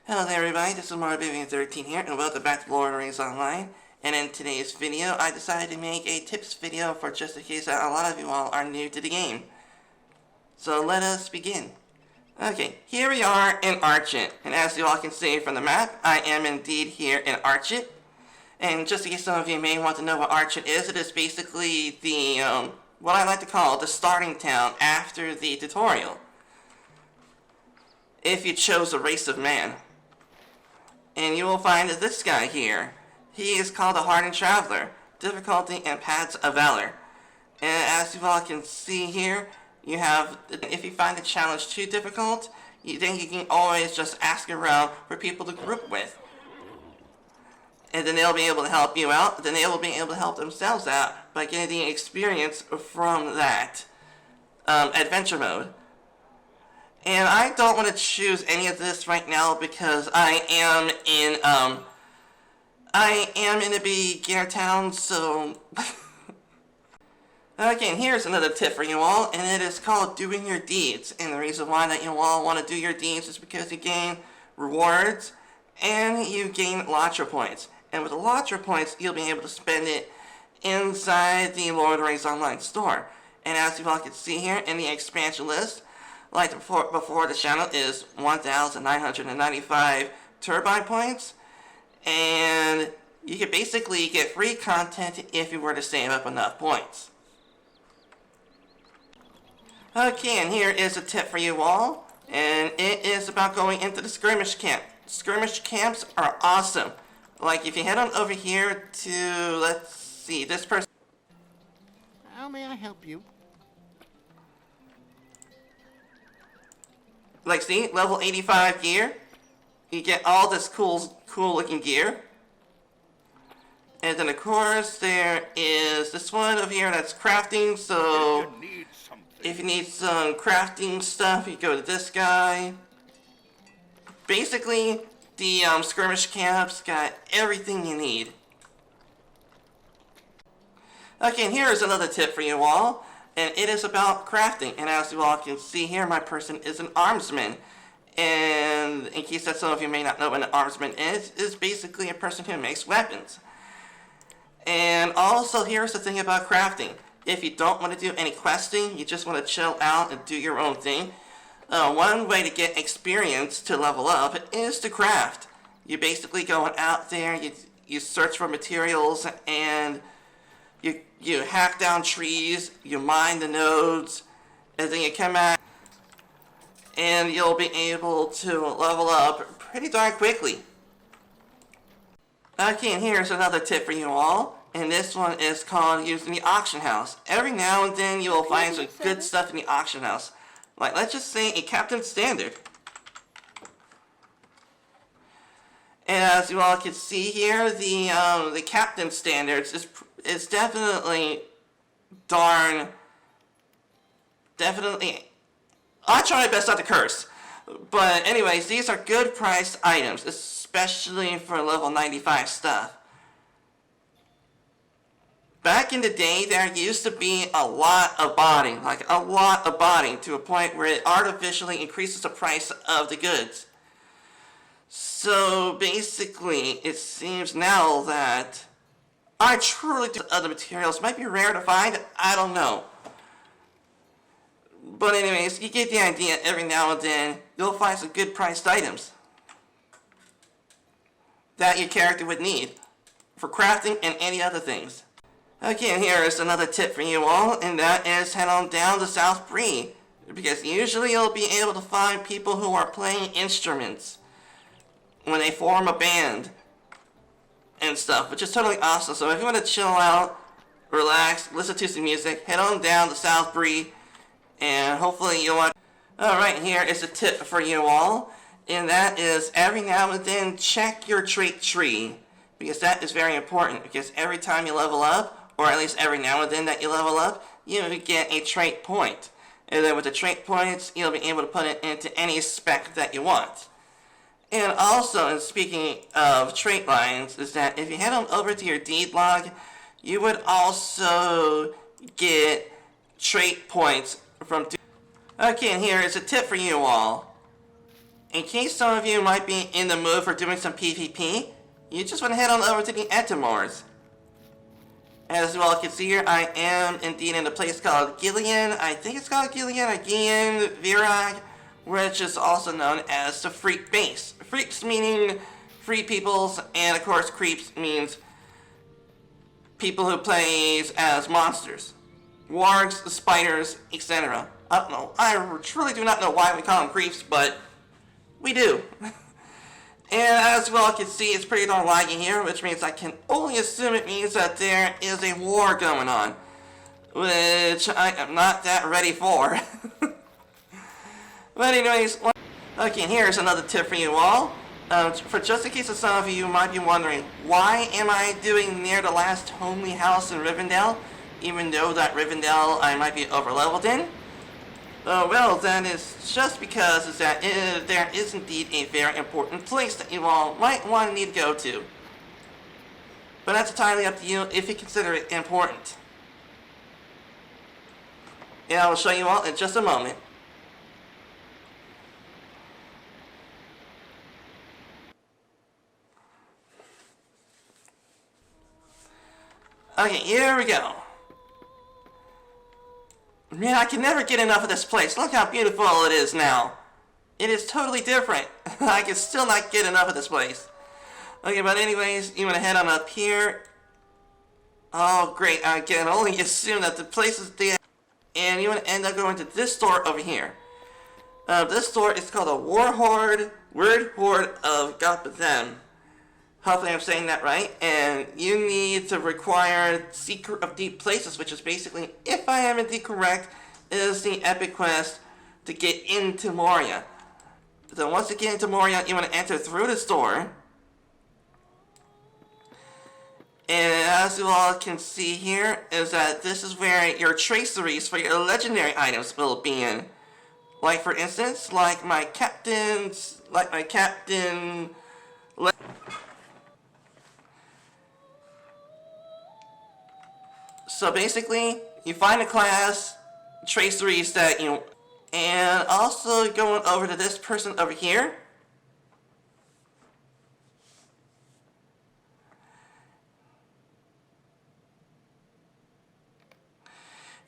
Hello there everybody, this is Marvivian13 here, and welcome back to Lord of the Rings Online. And in today's video, I decided to make a tips video for just in case that a lot of you all are new to the game. So let us begin. Okay, here we are in Archit, and as you all can see from the map, I am indeed here in Archit. And just in case some of you may want to know what Archit is, it is basically the, what I like to call the starting town after the tutorial. If you chose a race of man. And you will find this guy here. He is called a Hardened Traveler, difficulty and paths of valor. And as you all can see here, you have, if you find the challenge too difficult, then you can always just ask around for people to group with. And then they'll be able to help you out, then they will be able to help themselves out by getting the experience from that adventure mode. And I don't want to choose any of this right now because I am in a beginner town, so okay, and here's another tip for you all, and it is called doing your deeds. And the reason why that you all want to do your deeds is because you gain rewards and you gain LOTRO points. And with the LOTRO points, you'll be able to spend it inside the Lord of the Rings Online store. And as you all can see here in the expansion list, like before the channel is 1,995 turbine points, and you can basically get free content if you were to save up enough points. Okay, and here is a tip for you all, and it is about going into the skirmish camp. Skirmish camps are awesome. Like if you head on over here to, let's see, this person. How may I help you? Like see, level 85 gear. You get all this cool looking gear. And then of course there is this one over here that's crafting, so if you need some crafting stuff, you go to this guy. Basically, the skirmish camps got everything you need. Okay, and here is another tip for you all. And it is about crafting, and as you all can see here, my person is an armsman. And in case that some of you may not know what an armsman is basically a person who makes weapons. And also, here's the thing about crafting. If you don't want to do any questing, you just want to chill out and do your own thing, one way to get experience to level up is to craft. You basically go out there, you search for materials, and you hack down trees, you mine the nodes, and then you come back and you'll be able to level up pretty darn quickly. Okay, and here's another tip for you all, and this one is called using the auction house. Every now and then you will find some good stuff in the auction house. Like, let's just say a Captain Standard. And as you all can see here, the Captain Standards is definitely I'll try my best not to curse. But anyways, these are good priced items, especially for level 95 stuff. Back in the day, there used to be a lot of botting, to a point where it artificially increases the price of the goods. So basically, it seems now that I truly do other materials might be rare to find, I don't know. But anyways, you get the idea. Every now and then you'll find some good priced items that your character would need for crafting and any other things. Okay, and here is another tip for you all, and that is head on down to South Bree, because usually you'll be able to find people who are playing instruments when they form a band and stuff, which is totally awesome. So if you want to chill out, relax, listen to some music, head on down to South Bree, and hopefully you'll want. Alright, here is a tip for you all, and that is every now and then check your trait tree, because that is very important, because every time you level up, or at least every now and then that you level up, you get a trait point. And then with the trait points, you'll be able to put it into any spec that you want. And also, and speaking of trait lines, is that if you head on over to your deed log, you would also get trait points from. Okay, and here is a tip for you all. in case some of you might be in the mood for doing some PvP, you just want to head on over to the Entomores. As you all can see here, I am indeed in a place called Gillian. I think it's called Gillian or Gian Virag, which is also known as the Freak Base. Freaks meaning free peoples, and of course creeps means people who plays as monsters. Wargs, spiders, etc. I don't know. I truly do not know why we call them creeps, but we do. And as you all can see, it's pretty darn laggy here, which means I can only assume it means that there is a war going on, which I am not that ready for. But anyways, okay, here's another tip for you all. For just in case of some of you might be wondering, why am I doing near the last homely house in Rivendell, even though that Rivendell I might be overleveled in? Well, that is just because there is indeed a very important place that you all might want to need to go to. But that's entirely up to you if you consider it important. And I will show you all in just a moment. Okay, here we go. Man, I can never get enough of this place. Look how beautiful it is now. It is totally different. I can still not get enough of this place. Okay, but anyways, you want to head on up here. Oh, great. I can only assume that the place is there. And you want to end up going to this store over here. This store is called the Word Horde of Gothatham. Hopefully I'm saying that right. And you need to require Seeker of Deep Places, which is basically, if I am indeed correct, is the epic quest to get into Moria. So once you get into Moria, you want to enter through the store. And as you all can see here, is that this is where your traceries for your legendary items will be in. Like for instance, like my captain. So basically, you find a class, traceries that you, and also going over to this person over here.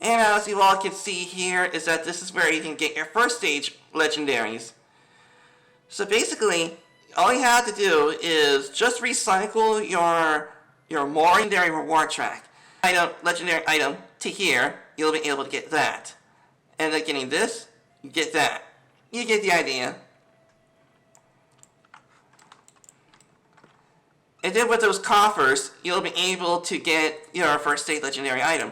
And as you all can see here, is that this is where you can get your first stage legendaries. So basically, all you have to do is just recycle your more legendary reward track. Legendary item to here, you'll be able to get that. And then getting this, you get that. You get the idea. And then with those coffers, you'll be able to get your first state legendary item.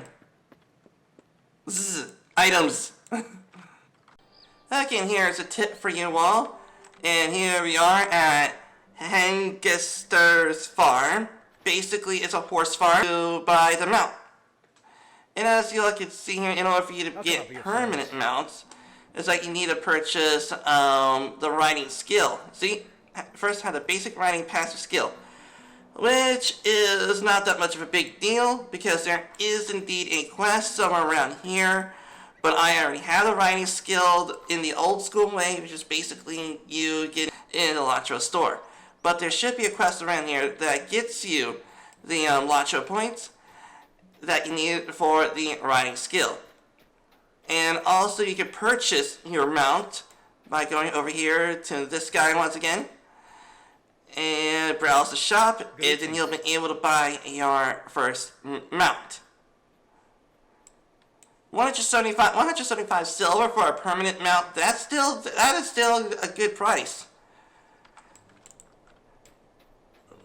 Items. Okay, and here's a tip for you all. And here we are at Hengester's farm. Basically, it's a horse farm to buy the mount. And as you all can see here, in order for you to get permanent mounts, it's like you need to purchase the riding skill. See, first have the basic riding passive skill, which is not that much of a big deal because there is indeed a quest somewhere around here. But I already have the riding skill in the old school way, which is basically you get in the LOTRO store. But there should be a quest around here that gets you the LOTRO points that you need for the riding skill. And also you can purchase your mount by going over here to this guy once again. And browse the shop, and then you'll be able to buy your first mount. 175 silver for a permanent mount, that is still a good price.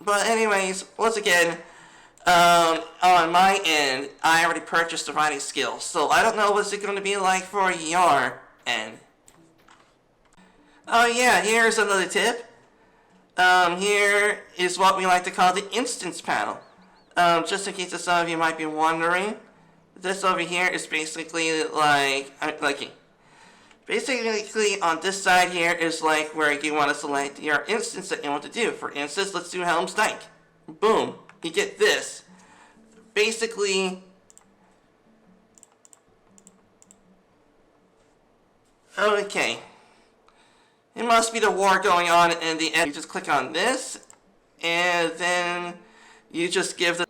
But anyways, once again, on my end, I already purchased the riding skill, so I don't know what's it going to be like for your end. Oh yeah, here's another tip. Here is what we like to call the instance panel. Just in case some of you might be wondering, this over here is basically like, basically on this side here is like where you want to select your instance that you want to do. For instance, let's do Helm's Dyke. Boom, you get this. Basically, okay. It must be the war going on in the end. You just click on this, and then you just give the...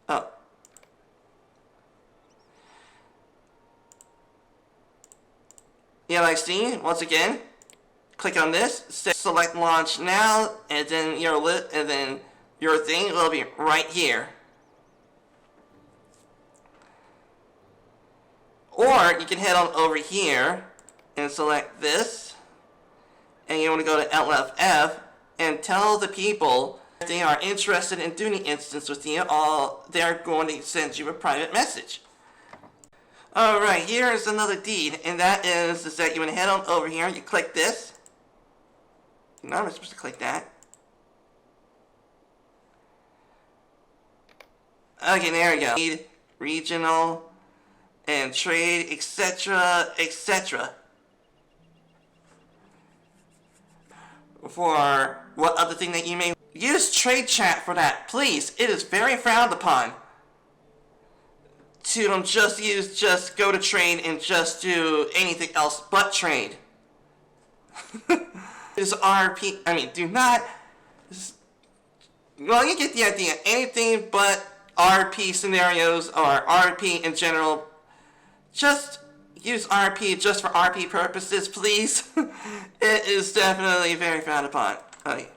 Oh. Yeah, like see, once again, click on this, select launch now, and then your thing will be right here. Or you can head on over here and select this, and you want to go to LFF and tell the people if they are interested in doing an instance with you, they're going to send you a private message. Alright, here is another deed, and that is that you want to head on over here, you click this. You're not supposed to click that. Okay, there we go. Deed, regional, and trade, etc., etc. For what other thing that you may use trade chat for that, please. It is very frowned upon to just go to trade and just do anything else but trade. This RP, I mean, do not. Well, you get the idea. Anything but RP scenarios or RP in general. Just use RP just for RP purposes, please. It is definitely very frowned upon. Okay.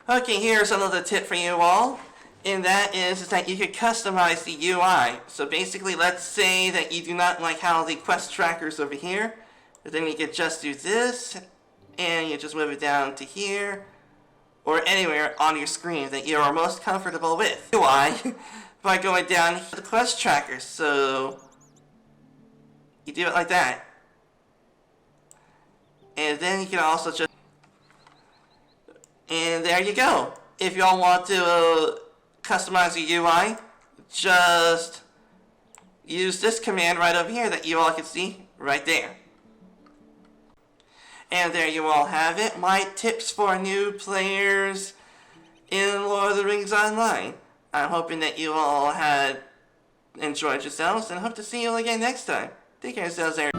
Okay, here's another tip for you all. And that is that you can customize the UI. So basically, let's say that you do not like how the quest tracker's over here. But then you can just do this, and you just move it down to here, or anywhere on your screen that you are most comfortable with. UI by going down to the quest tracker. So you do it like that. And then you can also just... And there you go. If y'all want to customize the UI, just use this command right over here that you all can see right there. And there you all have it, my tips for new players in Lord of the Rings Online. I'm hoping that you all had enjoyed yourselves, and hope to see you all again next time. Take care of yourselves, everybody.